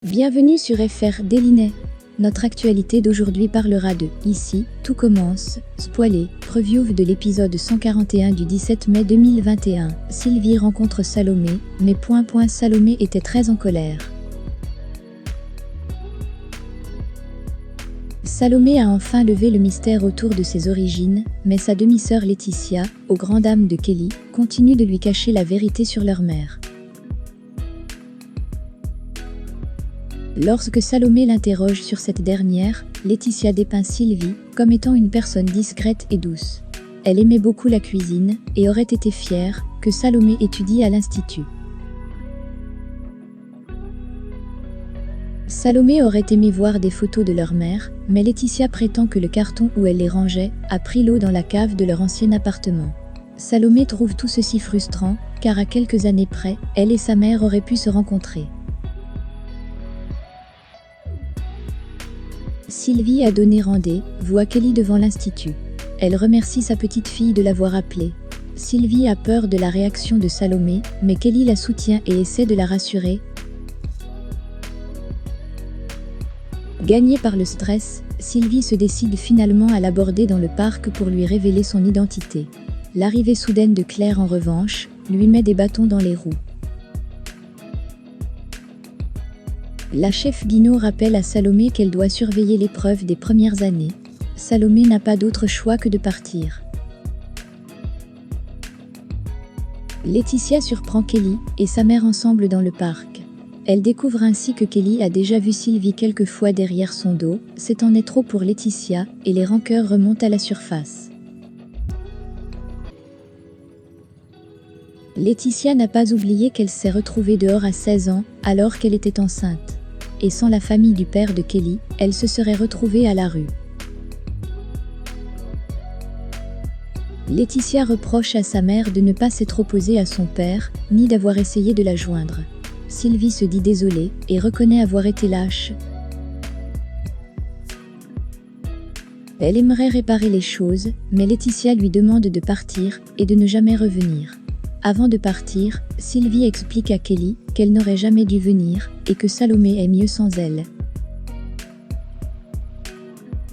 Bienvenue sur FR Dailynet. Notre actualité d'aujourd'hui parlera de « Ici, tout commence », spoilé, preview de l'épisode 141 du 17 mai 2021. Sylvie rencontre Salomé, mais Salomé était très en colère. Salomé a enfin levé le mystère autour de ses origines, mais sa demi-sœur Laetitia, aux grandes dames de Kelly, continue de lui cacher la vérité sur leur mère. Lorsque Salomé l'interroge sur cette dernière, Laetitia dépeint Sylvie comme étant une personne discrète et douce. Elle aimait beaucoup la cuisine et aurait été fière que Salomé étudie à l'Institut. Salomé aurait aimé voir des photos de leur mère, mais Laetitia prétend que le carton où elle les rangeait a pris l'eau dans la cave de leur ancien appartement. Salomé trouve tout ceci frustrant, car à quelques années près, elle et sa mère auraient pu se rencontrer. Sylvie a donné rendez-vous à Kelly devant l'Institut. Elle remercie sa petite fille de l'avoir appelée. Sylvie a peur de la réaction de Salomé, mais Kelly la soutient et essaie de la rassurer. Gagnée par le stress, Sylvie se décide finalement à l'aborder dans le parc pour lui révéler son identité. L'arrivée soudaine de Claire, en revanche, lui met des bâtons dans les roues. La chef Guinaud rappelle à Salomé qu'elle doit surveiller l'épreuve des premières années. Salomé n'a pas d'autre choix que de partir. Laetitia surprend Kelly et sa mère ensemble dans le parc. Elle découvre ainsi que Kelly a déjà vu Sylvie quelques fois derrière son dos. C'est en est trop pour Laetitia et les rancœurs remontent à la surface. Laetitia n'a pas oublié qu'elle s'est retrouvée dehors à 16 ans alors qu'elle était enceinte. Et sans la famille du père de Kelly, elle se serait retrouvée à la rue. Laetitia reproche à sa mère de ne pas s'être opposée à son père, ni d'avoir essayé de la joindre. Sylvie se dit désolée et reconnaît avoir été lâche. Elle aimerait réparer les choses, mais Laetitia lui demande de partir et de ne jamais revenir. Avant de partir, Sylvie explique à Kelly qu'elle n'aurait jamais dû venir et que Salomé est mieux sans elle.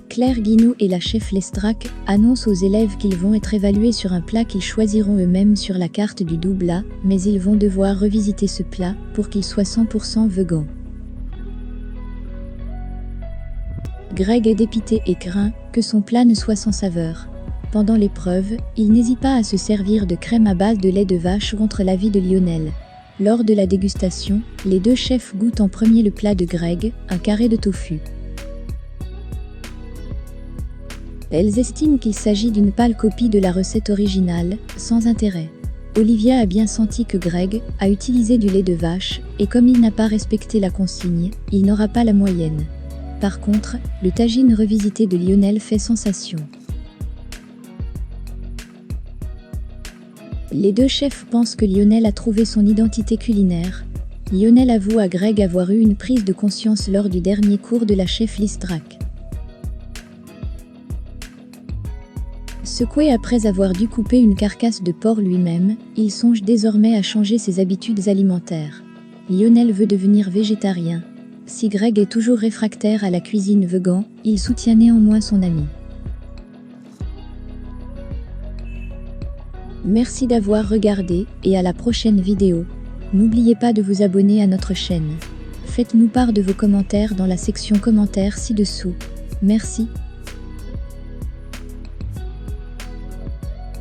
Claire Guinaud et la chef Lestrac annoncent aux élèves qu'ils vont être évalués sur un plat qu'ils choisiront eux-mêmes sur la carte du double A, mais ils vont devoir revisiter ce plat pour qu'il soit 100% vegan. Greg est dépité et craint que son plat ne soit sans saveur. Pendant l'épreuve, il n'hésite pas à se servir de crème à base de lait de vache contre l'avis de Lionel. Lors de la dégustation, les deux chefs goûtent en premier le plat de Greg, un carré de tofu. Elles estiment qu'il s'agit d'une pâle copie de la recette originale, sans intérêt. Olivia a bien senti que Greg a utilisé du lait de vache, et comme il n'a pas respecté la consigne, il n'aura pas la moyenne. Par contre, le tagine revisité de Lionel fait sensation. Les deux chefs pensent que Lionel a trouvé son identité culinaire. Lionel avoue à Greg avoir eu une prise de conscience lors du dernier cours de la chef Lestrac. Secoué après avoir dû couper une carcasse de porc lui-même, il songe désormais à changer ses habitudes alimentaires. Lionel veut devenir végétarien. Si Greg est toujours réfractaire à la cuisine vegan, il soutient néanmoins son ami. Merci d'avoir regardé et à la prochaine vidéo. N'oubliez pas de vous abonner à notre chaîne. Faites-nous part de vos commentaires dans la section commentaires ci-dessous. Merci.